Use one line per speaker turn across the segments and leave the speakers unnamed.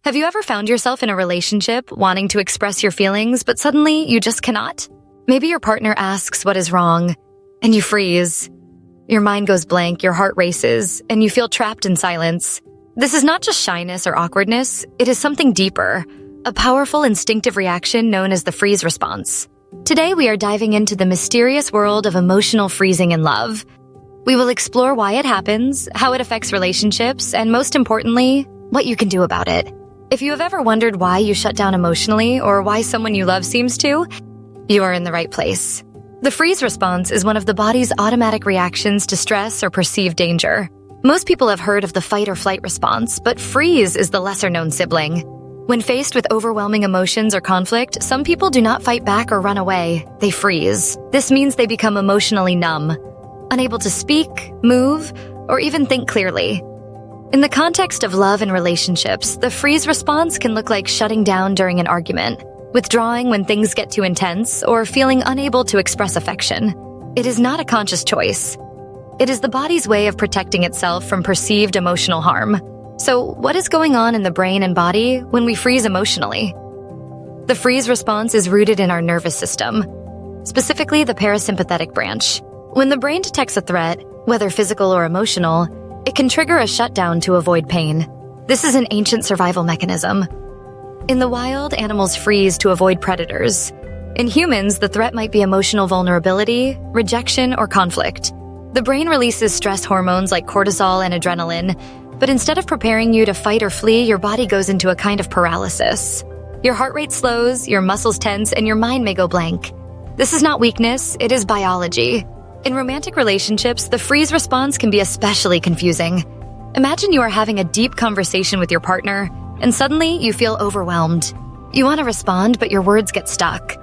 Have you ever found yourself in a relationship wanting to express your feelings, but suddenly you just cannot? Maybe your partner asks what is wrong, and you freeze. Your mind goes blank, your heart races, and you feel trapped in silence. This is not just shyness or awkwardness, it is something deeper, a powerful instinctive reaction known as the freeze response. Today we are diving into the mysterious world of emotional freezing in love. We will explore why it happens, how it affects relationships, and most importantly, what you can do about it. If you have ever wondered why you shut down emotionally or why someone you love seems to, you are in the right place. The freeze response is one of the body's automatic reactions to stress or perceived danger. Most people have heard of the fight or flight response, but freeze is the lesser-known sibling. When faced with overwhelming emotions or conflict, some people do not fight back or run away. They freeze. This means they become emotionally numb, unable to speak, move, or even think clearly. In the context of love and relationships, the freeze response can look like shutting down during an argument, withdrawing when things get too intense, or feeling unable to express affection. It is not a conscious choice. It is the body's way of protecting itself from perceived emotional harm. So, what is going on in the brain and body when we freeze emotionally? The freeze response is rooted in our nervous system, specifically the parasympathetic branch. When the brain detects a threat, whether physical or emotional, it can trigger a shutdown to avoid pain. This is an ancient survival mechanism. In the wild, animals freeze to avoid predators. In humans, the threat might be emotional vulnerability, rejection, or conflict. The brain releases stress hormones like cortisol and adrenaline, but instead of preparing you to fight or flee, your body goes into a kind of paralysis. Your heart rate slows, your muscles tense, and your mind may go blank. This is not weakness, it is biology. In romantic relationships, the freeze response can be especially confusing. Imagine you are having a deep conversation with your partner, and suddenly you feel overwhelmed. You want to respond, but your words get stuck.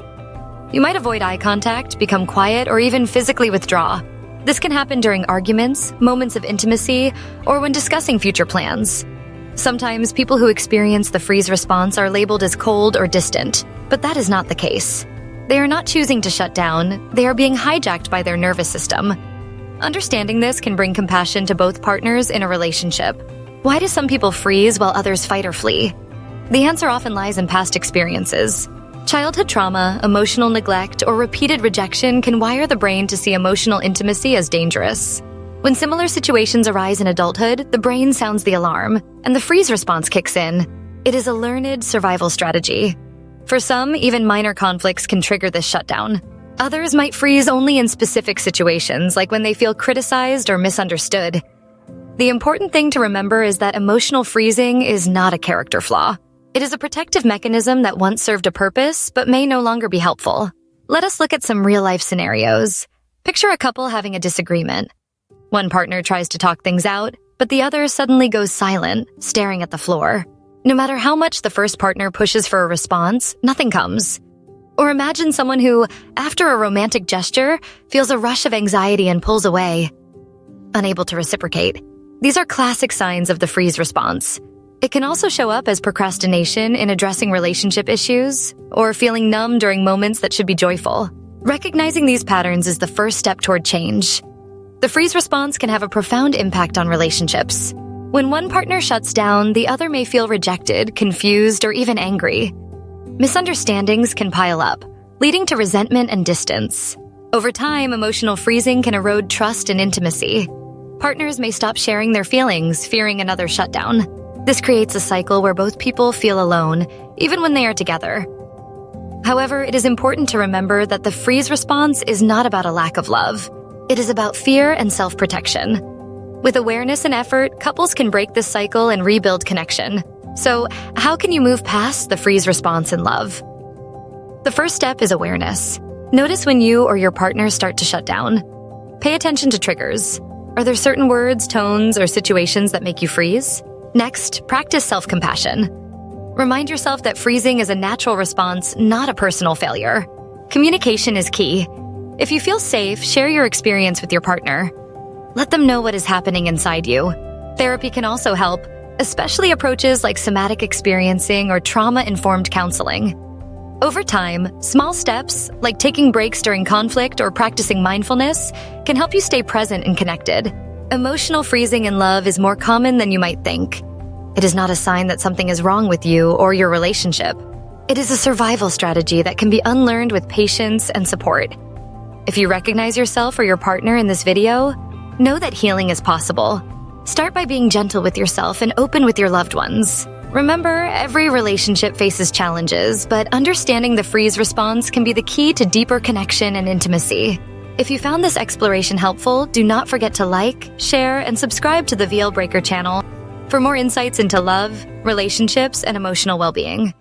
You might avoid eye contact, become quiet, or even physically withdraw. This can happen during arguments, moments of intimacy, or when discussing future plans. Sometimes people who experience the freeze response are labeled as cold or distant, but that is not the case. They are not choosing to shut down, they are being hijacked by their nervous system. Understanding this can bring compassion to both partners in a relationship. Why do some people freeze while others fight or flee? The answer often lies in past experiences. Childhood trauma, emotional neglect, or repeated rejection can wire the brain to see emotional intimacy as dangerous. When similar situations arise in adulthood, the brain sounds the alarm, and the freeze response kicks in. It is a learned survival strategy. For some, even minor conflicts can trigger this shutdown. Others might freeze only in specific situations, like when they feel criticized or misunderstood. The important thing to remember is that emotional freezing is not a character flaw. It is a protective mechanism that once served a purpose, but may no longer be helpful. Let us look at some real-life scenarios. Picture a couple having a disagreement. One partner tries to talk things out, but the other suddenly goes silent, staring at the floor. No matter how much the first partner pushes for a response, nothing comes. Or imagine someone who, after a romantic gesture, feels a rush of anxiety and pulls away, unable to reciprocate. These are classic signs of the freeze response. It can also show up as procrastination in addressing relationship issues, or feeling numb during moments that should be joyful. Recognizing these patterns is the first step toward change. The freeze response can have a profound impact on relationships. When one partner shuts down, the other may feel rejected, confused, or even angry. Misunderstandings can pile up, leading to resentment and distance. Over time, emotional freezing can erode trust and intimacy. Partners may stop sharing their feelings, fearing another shutdown. This creates a cycle where both people feel alone, even when they are together. However, it is important to remember that the freeze response is not about a lack of love. It is about fear and self-protection. With awareness and effort, couples can break this cycle and rebuild connection. So, how can you move past the freeze response in love? The first step is awareness. Notice when you or your partner start to shut down. Pay attention to triggers. Are there certain words, tones, or situations that make you freeze? Next, practice self-compassion. Remind yourself that freezing is a natural response, not a personal failure. Communication is key. If you feel safe, share your experience with your partner. Let them know what is happening inside you. Therapy can also help, especially approaches like somatic experiencing or trauma-informed counseling. Over time, small steps, like taking breaks during conflict or practicing mindfulness, can help you stay present and connected. Emotional freezing in love is more common than you might think. It is not a sign that something is wrong with you or your relationship. It is a survival strategy that can be unlearned with patience and support. If you recognize yourself or your partner in this video, know that healing is possible. Start by being gentle with yourself and open with your loved ones. Remember, every relationship faces challenges, but understanding the freeze response can be the key to deeper connection and intimacy. If you found this exploration helpful, do not forget to like, share, and subscribe to the VL Breaker channel for more insights into love, relationships, and emotional well-being.